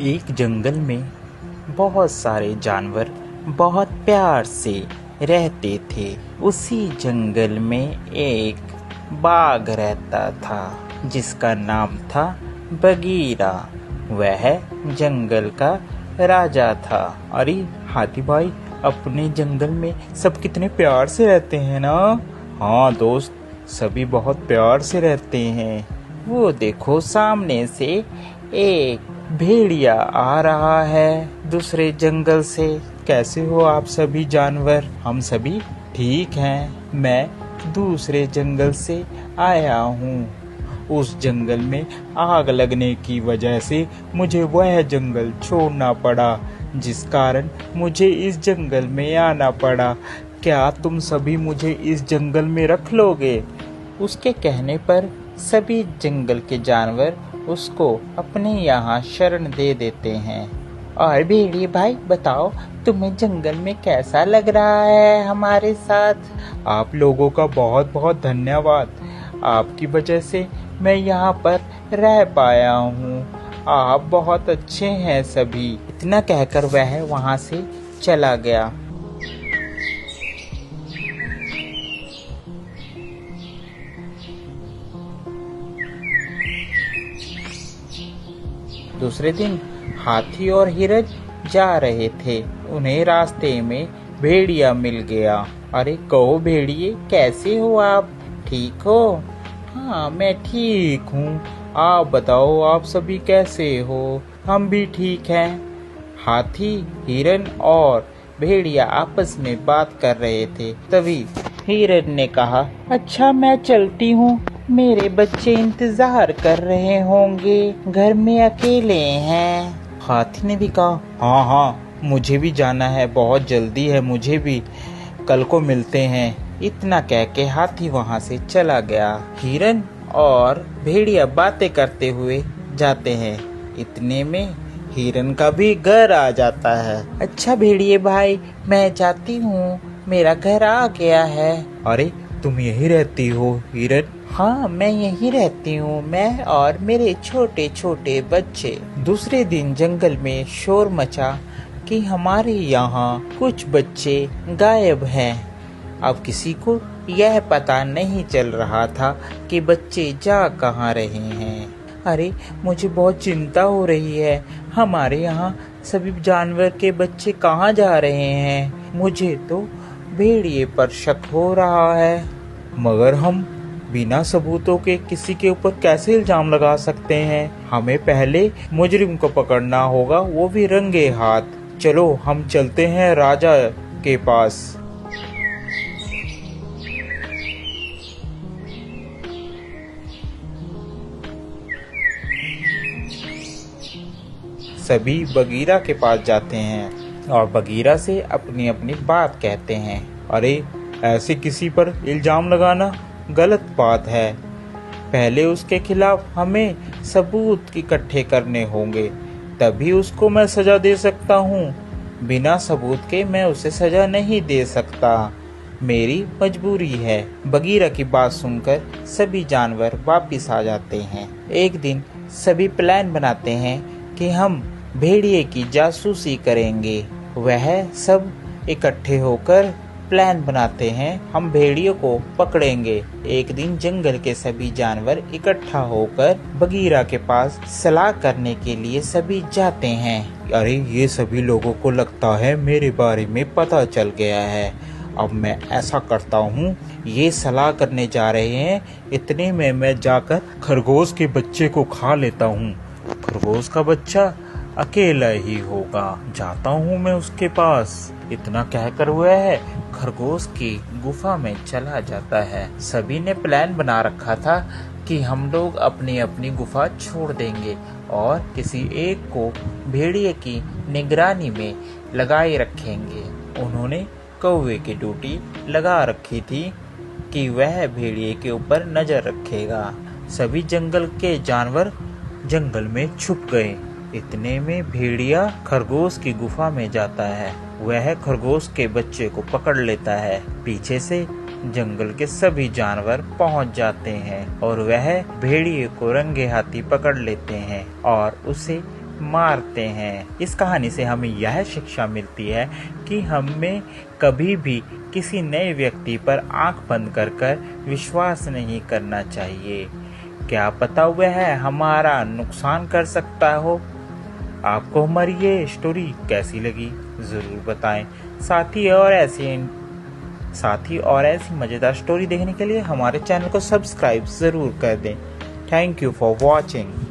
एक जंगल में बहुत सारे जानवर बहुत प्यार से रहते थे। उसी जंगल में एक बाघ रहता था जिसका नाम था बगीरा। वह जंगल का राजा था। अरे हाथी भाई, अपने जंगल में सब कितने प्यार से रहते हैं ना। हाँ दोस्त, सभी बहुत प्यार से रहते हैं। वो देखो, सामने से एक भेड़िया आ रहा है दूसरे जंगल से। कैसे हो आप सभी जानवर? हम सभी ठीक हैं। मैं दूसरे जंगल से आया हूँ। उस जंगल में आग लगने की वजह से मुझे वह जंगल छोड़ना पड़ा, जिस कारण मुझे इस जंगल में आना पड़ा। क्या तुम सभी मुझे इस जंगल में रख लोगे? उसके कहने पर सभी जंगल के जानवर उसको अपने यहाँ शरण दे देते हैं। और भेड़िए भाई बताओ, तुम्हें जंगल में कैसा लग रहा है हमारे साथ? आप लोगों का बहुत बहुत धन्यवाद। आपकी वजह से मैं यहाँ पर रह पाया हूँ। आप बहुत अच्छे हैं सभी। इतना कहकर वह वहाँ से चला गया। दूसरे दिन हाथी और हिरन जा रहे थे। उन्हें रास्ते में भेड़िया मिल गया। अरे कहो भेड़िए, कैसे हो आप? ठीक हो? हाँ मैं ठीक हूँ। आप बताओ, आप सभी कैसे हो? हम भी ठीक हैं। हाथी, हिरन और भेड़िया आपस में बात कर रहे थे। तभी हिरन ने कहा, अच्छा मैं चलती हूँ, मेरे बच्चे इंतजार कर रहे होंगे, घर में अकेले हैं। हाथी ने भी कहा, हाँ हाँ मुझे भी जाना है, बहुत जल्दी है मुझे भी, कल को मिलते हैं। इतना कह के हाथी वहाँ से चला गया। हिरन और भेड़िया बातें करते हुए जाते हैं। इतने में हिरन का भी घर आ जाता है। अच्छा भेड़िए भाई, मैं जाती हूँ, मेरा घर आ गया है। अरे तुम यही रहती हो हिरन? हाँ मैं यही रहती हूँ, मैं और मेरे छोटे छोटे बच्चे। दूसरे दिन जंगल में शोर मचा कि हमारे यहाँ कुछ बच्चे गायब हैं। अब किसी को यह पता नहीं चल रहा था कि बच्चे जा कहाँ रहे हैं। अरे मुझे बहुत चिंता हो रही है, हमारे यहाँ सभी जानवर के बच्चे कहाँ जा रहे हैं। मुझे तो भेड़िए पर शक हो रहा है, मगर हम बिना सबूतों के किसी के ऊपर कैसे इल्जाम लगा सकते हैं? हमें पहले मुजरिम को पकड़ना होगा, वो भी रंगे हाथ। चलो हम चलते हैं राजा के पास। सभी बगीरा के पास जाते हैं और बगीरा से अपनी अपनी बात कहते हैं। अरे ऐसे किसी पर इल्जाम लगाना गलत बात है। पहले उसके खिलाफ हमें सबूत इकट्ठे करने होंगे, तभी उसको मैं सजा दे सकता हूँ। बिना सबूत के मैं उसे सजा नहीं दे सकता, मेरी मजबूरी है। बगीरा की बात सुनकर सभी जानवर वापिस आ जाते हैं। एक दिन सभी प्लान बनाते हैं कि हम भेड़िए की जासूसी करेंगे। वह सब इकट्ठे होकर प्लान बनाते हैं, हम भेड़ियों को पकड़ेंगे। एक दिन जंगल के सभी जानवर इकट्ठा होकर बगीरा के पास सलाह करने के लिए सभी जाते हैं। अरे ये सभी लोगों को लगता है मेरे बारे में पता चल गया है। अब मैं ऐसा करता हूँ, ये सलाह करने जा रहे हैं, इतने में मैं जाकर खरगोश के बच्चे को खा लेता हूँ। खरगोश का बच्चा अकेला ही होगा, जाता हूँ मैं उसके पास। इतना कहकर वह खरगोश की गुफा में चला जाता है। सभी ने प्लान बना रखा था कि हम लोग अपनी अपनी गुफा छोड़ देंगे और किसी एक को भेड़िए की निगरानी में लगाए रखेंगे। उन्होंने कौवे की ड्यूटी लगा रखी थी कि वह भेड़िए के ऊपर नजर रखेगा। सभी जंगल के जानवर जंगल में छुप गए। इतने में भेड़िया खरगोश की गुफा में जाता है। वह खरगोश के बच्चे को पकड़ लेता है। पीछे से जंगल के सभी जानवर पहुंच जाते हैं और वह भेड़िए को रंगे हाथी पकड़ लेते हैं और उसे मारते हैं। इस कहानी से हमें यह शिक्षा मिलती है कि हमें कभी भी किसी नए व्यक्ति पर आंख बंद कर विश्वास नहीं करना चाहिए। क्या पता वह हमारा नुकसान कर सकता हो। आपको हमारी ये स्टोरी कैसी लगी ज़रूर बताएं। साथ ही और ऐसी मज़ेदार स्टोरी देखने के लिए हमारे चैनल को सब्सक्राइब ज़रूर कर दें। Thank you for watching.